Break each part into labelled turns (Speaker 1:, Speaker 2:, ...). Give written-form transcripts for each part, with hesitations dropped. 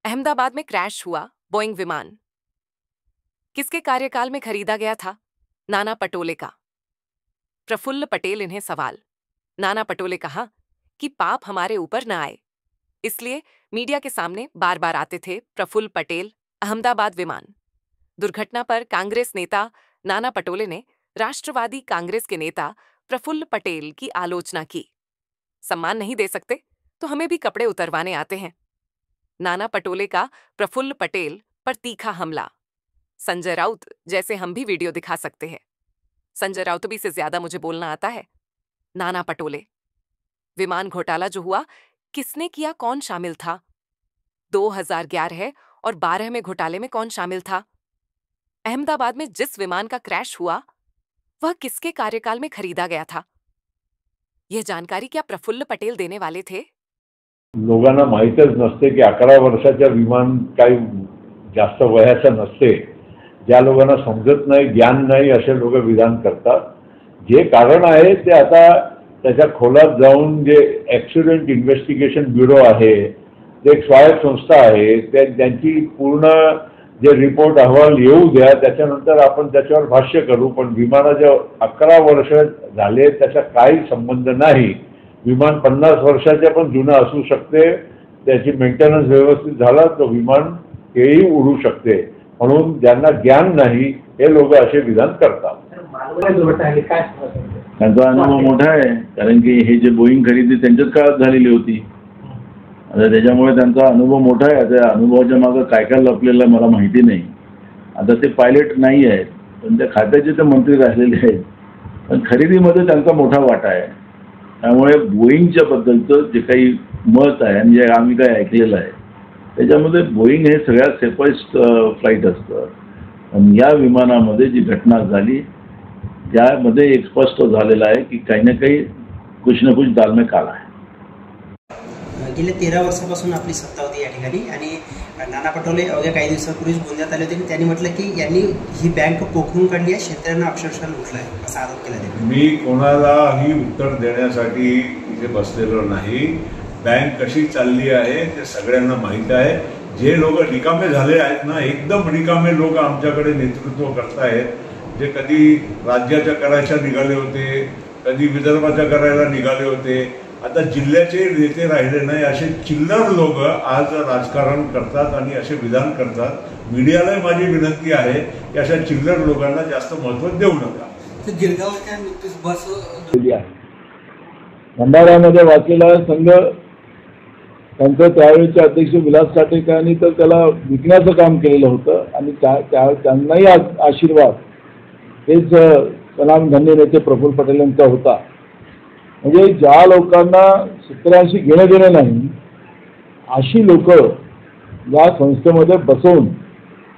Speaker 1: अहमदाबाद में क्रैश हुआ बोइंग विमान किसके कार्यकाल में खरीदा गया था? नाना पटोले का। प्रफुल्ल पटेल इन्हें सवाल। नाना पटोले कहा कि पाप हमारे ऊपर न आए, इसलिए मीडिया के सामने बार बार आते थे प्रफुल्ल पटेल। अहमदाबाद विमान दुर्घटना पर कांग्रेस नेता नाना पटोले ने राष्ट्रवादी कांग्रेस के नेता प्रफुल्ल पटेल की आलोचना की। सम्मान नहीं दे सकते तो हमें भी कपड़े उतरवाने आते हैं। नाना पटोले का प्रफुल्ल पटेल पर तीखा हमला। संजय राउत जैसे हम भी वीडियो दिखा सकते हैं। संजय राउत भी से ज्यादा मुझे बोलना आता है। नाना पटोले, विमान घोटाला जो हुआ किसने किया, कौन शामिल था? 2011 और 12 में घोटाले में कौन शामिल था? अहमदाबाद में जिस विमान का क्रैश हुआ वह किसके कार्यकाल में खरीदा गया था? यह जानकारी क्या प्रफुल्ल पटेल देने वाले थे?
Speaker 2: लोकांना माहीतच नसते की 11 वर्षाच्या विमान काही जास्त वयाचं नसते। ज्या लोकांना समजत नाही, ज्ञान नाही, असे लोक विधान करतात। जे कारण आहे ते आता त्याच्या खोलात जाऊन जे ॲक्सिडेंट इन्व्हेस्टिगेशन ब्युरो आहे, ते एक स्वायत्त संस्था आहे, त्यांची पूर्ण जे रिपोर्ट अहवाल येऊ द्या, त्याच्यानंतर आपण त्याच्यावर भाष्य करू। पण विमानाचे 11 वर्ष झाले त्याचा काही संबंध नाही। विमान 50 वर्षाचे पण जुनं असू शकते, त्याची मेंटेनन्स व्यवस्थित झाला तो विमान केही उडू शकते। म्हणून ज्यांना ज्ञान नाही हे लोक असे विधान करतात।
Speaker 3: त्यांचा अनुभव मोठा आहे, कारण की हे जे बोईंग खरेदी त्यांच्याच काळात झालेली होती। आता त्याच्यामुळे त्यांचा अनुभव मोठा आहे। त्या अनुभवाच्या मागे काय काय लपलेलं मला माहिती नाही। आता ते पायलट नाही आहेत, पण त्या खात्याचे ते मंत्री राहिलेले आहेत, पण खरेदीमध्ये त्यांचा मोठा वाटा आहे। त्यामुळे बोईंगच्या बद्दलचं जे काही मत आहे आणि जे आम्ही काय ऐकलेलं आहे त्याच्यामध्ये बोईंग हे सगळ्यात सेफेस्ट फ्लाईट असतं। आणि या विमानामध्ये जी घटना झाली त्यामध्ये एक स्पष्ट झालेलं आहे की काही ना काही कुछ ना कुछ दाल में काला आहे।
Speaker 4: गेल्या 13 वर्षापासून आपली सत्ता होती या ठिकाणी आणि नाना पटोले अवघ्या काही दिवसापूर्वीच गोंदियात आले होते आणि त्यांनी म्हटलं की यांनी ही बँक कोकणून काढली आहे, शेतकऱ्यांना अक्षरशः लुटलं आहे असा आरोप केला त्यांनी।
Speaker 5: मी कोणालाही उत्तर देण्यासाठी इथे बसलेलो नाही। बँक कशी चालली आहे ते सगळ्यांना माहीत आहे। जे लोक रिकामे झाले आहेत ना, एकदम रिकामे लोक आमच्याकडे नेतृत्व करतायत, जे कधी राज्याच्या करायच्या निघाले होते, कधी विदर्भाच्या करायला निघाले होते, आता जिल्ह्याचे नेते राहिले नाही, असे चिल्लर लोक आज राजकारण करतात आणि असे विधान करतात। मीडियालाही माझी विनंती आहे की अशा चिल्लर लोकांना जास्त महत्त्व देऊ नका।
Speaker 4: गिरगावच्या नुकतीच बस
Speaker 2: भंडाऱ्यामध्ये वाचलेला संघ त्यांचं त्यावेळेचे अध्यक्ष विलास काटेकरांनी तर त्याला विकण्याचं काम केलेलं होतं आणि त्यांनाही आशीर्वाद हेच सलाम धन्य नेते प्रफुल्ल पटेल यांचा होता। म्हणजे ज्या लोकांना शेतकऱ्यांशी घेणं देणं नाही अशी लोक या संस्थेमध्ये बसवून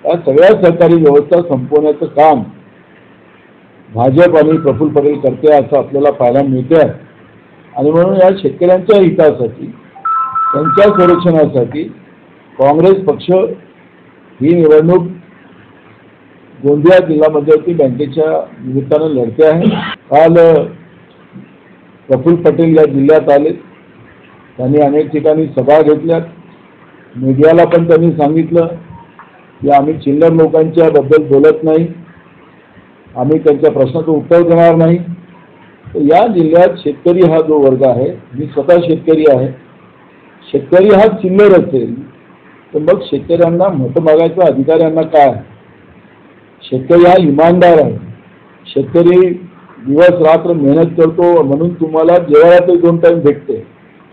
Speaker 2: या सगळ्या सरकारी व्यवस्था संपवण्याचं काम भाजप आणि प्रफुल्ल पटेल करते असं आपल्याला पाहायला मिळते आहे। आणि म्हणून या शेतकऱ्यांच्या हितासाठी, त्यांच्या संरक्षणासाठी काँग्रेस पक्ष ही निवडणूक गोंदिया जिल्हा मध्यवर्ती बँकेच्या निमित्तानं लढते आहे। काल प्रफुल्ल पटेल या जिल्ह्यात आले, त्यांनी अनेक ठिकाणी सभा घेतल्या। मीडियाला पण त्यांनी सांगितलं की आम्ही चिल्लर लोकांच्या बद्दल बोलत नाही, आम्ही त्यांच्या प्रश्नाचं उत्तर देणार नाही। तर या जिल्ह्यात शेतकरी हा जो वर्ग आहे, मी स्वतः शेतकरी आहे, शेतकरी हा चिल्लर असेल तर मग शेतकऱ्यांना मतं मागायचा अधिकार यांना काय? शेतकरी हा इमानदार आहे। शेतकरी दिवस रात्र मेहनत करतो म्हणून तुम्हाला जेवायला तर 2 टाइम भेटते,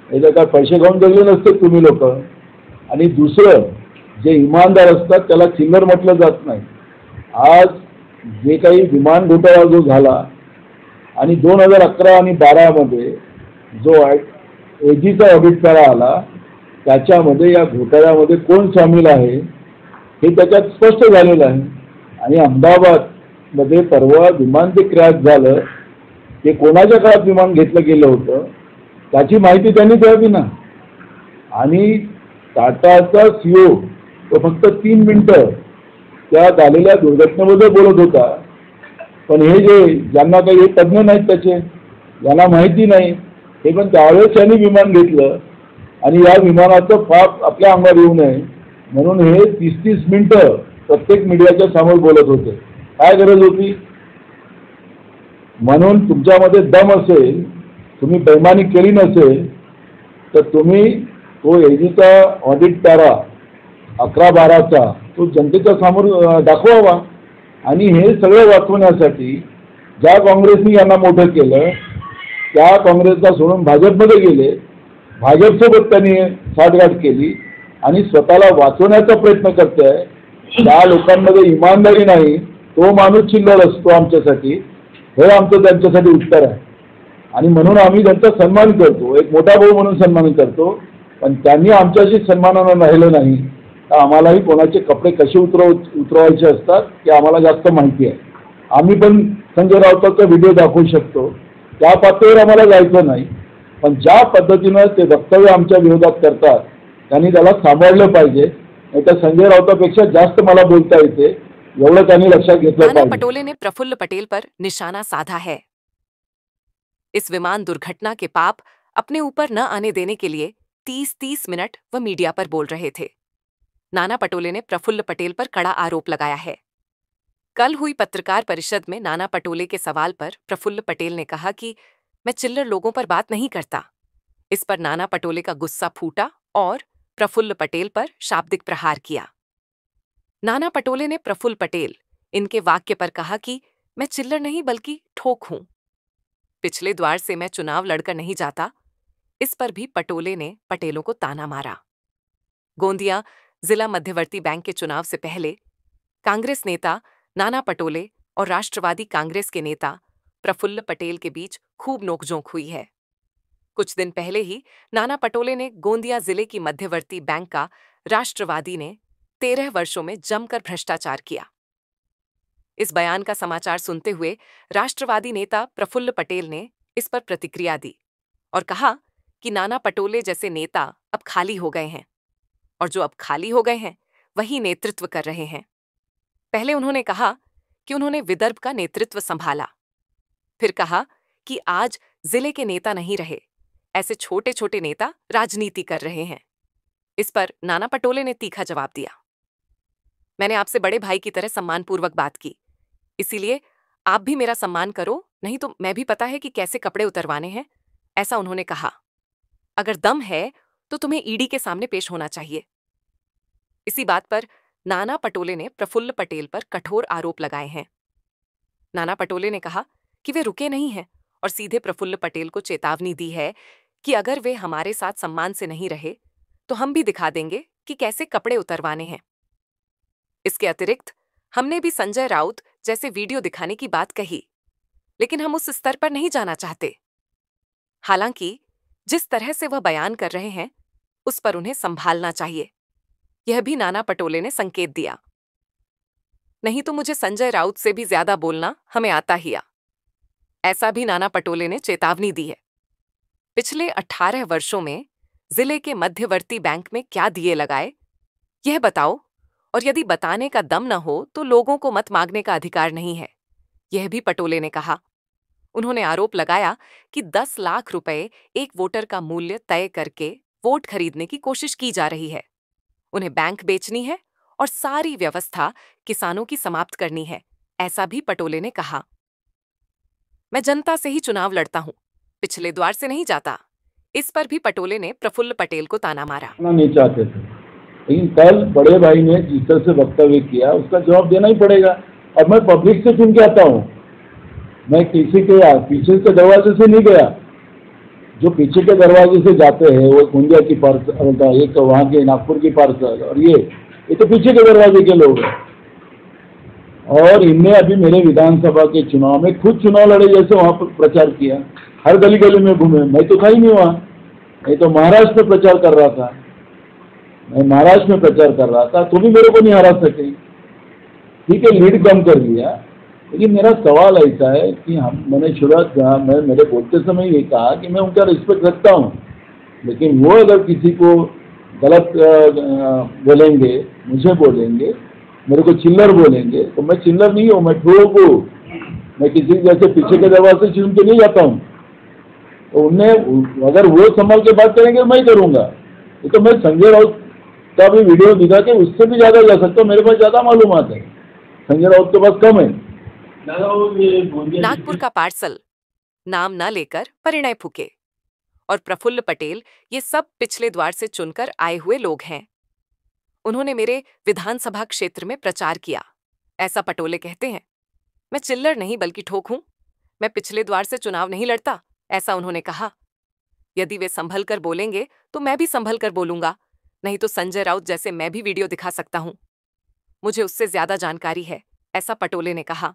Speaker 2: याच्या काय पैसे खाऊन जगले नसते तुम्ही लोक। आणि दुसरं जे इमानदार असतात त्याला चिल्लर म्हटलं जात नाही। आज जे काही विमान घोटाळा जो झाला आणि 2011 आणि 12 मध्ये जो एजीचा ऑडिट करा आला त्याच्यामध्ये या घोटाळ्यामध्ये कोण सामील आहे हे त्याच्यात स्पष्ट झालेलं आहे। आणि अहमदाबादमध्ये परवा विमान जे क्रॅश झालं ते कोणाच्या काळात विमान घेतलं गेलं होतं त्याची माहिती त्यांनी द्यावी ना। आणि टाटाचा CEO तो फक्त 3 मिनिटं त्या झालेल्या दुर्घटनेबद्दल बोलत होता, पण हे जे ज्यांना काही तज्ञ नाहीत त्याचे, यांना माहिती नाही, हे पण त्यावेळेस त्यांनी विमान घेतलं आणि या विमानाचं पाप आपल्या अंगावर येऊ नये म्हणून हे 30-30 मिनिटं प्रत्येक मीडियाच्या समोर बोलत होते. काय गरज होती? म्हणून तुमच्यामध्ये दम असेल, तुम्ही बेईमानी केली नसेल, तर तुम्ही तो एजीचा ऑडिट पॅरा 11-12चा तो जनतेच्या समोर दाखवावा. आणि हे सगळं वाचवण्यासाठी ज्या काँग्रेसने यांना मोठं केलं त्या काँग्रेसला सोडून भाजपमध्ये गेले. भाजपसोबत त्यांनी साठगाठ केली आणि स्वतःला वाचवण्याचा प्रयत्न करते आहे. त्या लोकांमध्ये इमानदारी नाही, तो माणूस चिल्लर असतो आमच्यासाठी, हे आमचं त्यांच्यासाठी उत्तर आहे. आणि म्हणून आम्ही त्यांचा सन्मान करतो, एक मोठा भाऊ म्हणून सन्मान करतो. पण त्यांनी आमच्याशी सन्मानानं राहिलं नाही तर आम्हालाही कोणाचे कपडे कसे उतरवायचे असतात ते आम्हाला जास्त माहिती आहे. आम्ही पण संजय राऊतांचा व्हिडिओ दाखवू शकतो, त्या पातळीवर आम्हाला जायचं नाही. पण ज्या पद्धतीनं ते वक्तव्य आमच्या विरोधात करतात त्यांनी त्याला सांभाळलं पाहिजे. नाही तर संजय राऊतांपेक्षा जास्त मला बोलता येते, एवढं त्यांनी लक्षात घेतलं
Speaker 1: नाना
Speaker 2: पाहिजे.
Speaker 1: पटोले ने प्रफुल्ल पटेल पर निशाना साधा है. इस विमान दुर्घटना के पाप अपने ऊपर न आने देने के लिए 30-30 मिनट वह मीडिया पर बोल रहे थे. नाना पटोले ने प्रफुल्ल पटेल पर कड़ा आरोप लगाया है. कल हुई पत्रकार परिषद में नाना पटोले के सवाल पर प्रफुल्ल पटेल ने कहा कि मैं चिल्लर लोगों पर बात नहीं करता. इस पर नाना पटोले का गुस्सा फूटा और प्रफुल्ल पटेल पर शाब्दिक प्रहार किया. नाना पटोले ने प्रफुल्ल पटेल इनके वाक्य पर कहा कि मैं चिल्लर नहीं बल्कि ठोक हूं. पिछले द्वार से मैं चुनाव लड़कर नहीं जाता. इस पर भी पटोले ने पटेलों को ताना मारा. गोंदिया जिला मध्यवर्ती बैंक के चुनाव से पहले कांग्रेस नेता नाना पटोले और राष्ट्रवादी कांग्रेस के नेता प्रफुल्ल पटेल के बीच खूब नोकझोंक हुई है. कुछ दिन पहले ही नाना पटोले ने गोंदिया जिले की मध्यवर्ती बैंक का राष्ट्रवादी ने 13 वर्षों में जमकर भ्रष्टाचार किया. इस बयान का समाचार सुनते हुए राष्ट्रवादी नेता प्रफुल्ल पटेल ने इस पर प्रतिक्रिया दी और कहा कि नाना पटोले जैसे नेता अब खाली हो गए हैं और जो अब खाली हो गए हैं वही नेतृत्व कर रहे हैं. पहले उन्होंने कहा कि उन्होंने विदर्भ का नेतृत्व संभाला, फिर कहा कि आज जिले के नेता नहीं रहे, ऐसे छोटे छोटे नेता राजनीति कर रहे हैं. इस पर नाना पटोले ने तीखा जवाब दिया. मैंने आपसे बड़े भाई की तरह सम्मानपूर्वक बात की, इसीलिए आप भी मेरा सम्मान करो, नहीं तो मैं भी पता है कि कैसे कपड़े उतरवाने हैं, ऐसा उन्होंने कहा. अगर दम है तो तुम्हें ईडी के सामने पेश होना चाहिए. इसी बात पर नाना पटोले ने प्रफुल्ल पटेल पर कठोर आरोप लगाए हैं. नाना पटोले ने कहा कि वे रुके नहीं हैं और सीधे प्रफुल्ल पटेल को चेतावनी दी है कि अगर वे हमारे साथ सम्मान से नहीं रहे तो हम भी दिखा देंगे कि कैसे कपड़े उतरवाने हैं. इसके अतिरिक्त हमने भी संजय राउत जैसे वीडियो दिखाने की बात कही, लेकिन हम उस स्तर पर नहीं जाना चाहते. हालांकि जिस तरह से वह बयान कर रहे हैं उस पर उन्हें संभालना चाहिए, यह भी नाना पटोले ने संकेत दिया. नहीं तो मुझे संजय राउत से भी ज्यादा बोलना हमें आता ही आ, ऐसा भी नाना पटोले ने चेतावनी दी है. पिछले 18 वर्षों में जिले के मध्यवर्ती बैंक में क्या दिए लगाए, यह बताओ, और यदि बताने का दम न हो तो लोगों को मत मांगने का अधिकार नहीं है, यह भी पटोले ने कहा. उन्होंने आरोप लगाया कि 10 लाख रुपए एक वोटर का मूल्य तय करके वोट खरीदने की कोशिश की जा रही है. उन्हें बैंक बेचनी है और सारी व्यवस्था किसानों की समाप्त करनी है, ऐसा भी पटोले ने कहा. मैं जनता से ही चुनाव लड़ता हूं, पिछले द्वार से नहीं जाता. इस पर भी पटोले ने प्रफुल्ल पटेल को ताना मारा.
Speaker 2: नहीं चाहते थे, लेकिन कल बड़े भाई ने जिस तरह से वक्तव्य किया उसका जवाब देना ही पड़ेगा. और मैं पब्लिक से सुन के आता हूँ, मैं किसी के पीछे के दरवाजे से नहीं गया. जो पीछे के दरवाजे से जाते हैं वो गोंदिया की पार्सल, एक वहाँ के नागपुर की पार्सल, और ये तो पीछे के दरवाजे के लोग हैं. और इनने अभी मेरे विधानसभा के चुनाव में खुद चुनाव लड़े जैसे वहाँ पर प्रचार किया, हर गली गली में घूमे. मैं तो था ही नहीं वहाँ, मैं तो महाराष्ट्र में प्रचार कर रहा था. मैं महाराष्ट्र में प्रचार कर रहा था तो भी मेरे को नहीं हरा सके. ठीक है, लीड कम कर लिया, लेकिन मेरा सवाल ऐसा है कि मैंने शुरुआत मैं मेरे बोलते समय ये कहा कि मैं उनका रिस्पेक्ट रखता हूँ, लेकिन वो अगर किसी को गलत बोलेंगे, मुझे बोलेंगे, मेरे को चिल्लर बोलेंगे, तो मैं चिल्लर नहीं हूँ, मैं ठोक हूँ. मैं किसी जैसे पीछे के दरवाजे से सुन के नहीं जाता हूँ. तो उन्हें अगर वो संभाल के बात करेंगे मैं ही करूँगा. ये तो मैं संजय राउत तो अभी वीडियो दिखा के उससे भी ज्यादा जा सकता हूँ, मेरे पास ज्यादा मालूमात है, संजय राउत के पास कम है।
Speaker 1: नागपुर का पार्सल नाम न लेकर परिणय फूके और प्रफुल्ल पटेल ये सब पिछले द्वार से चुनकर आए हुए लोग हैं। उन्होंने मेरे विधानसभा क्षेत्र में प्रचार किया, ऐसा पटोले कहते हैं। मैं चिल्लर नहीं बल्कि ठोक हूं। मैं पिछले द्वार से चुनाव नहीं लड़ता, ऐसा उन्होंने कहा। यदि वे संभल कर बोलेंगे तो मैं भी संभल कर बोलूंगा, नहीं तो संजय राउत जैसे मैं भी वीडियो दिखा सकता हूं। मुझे उससे ज्यादा जानकारी है, ऐसा पटोले ने कहा।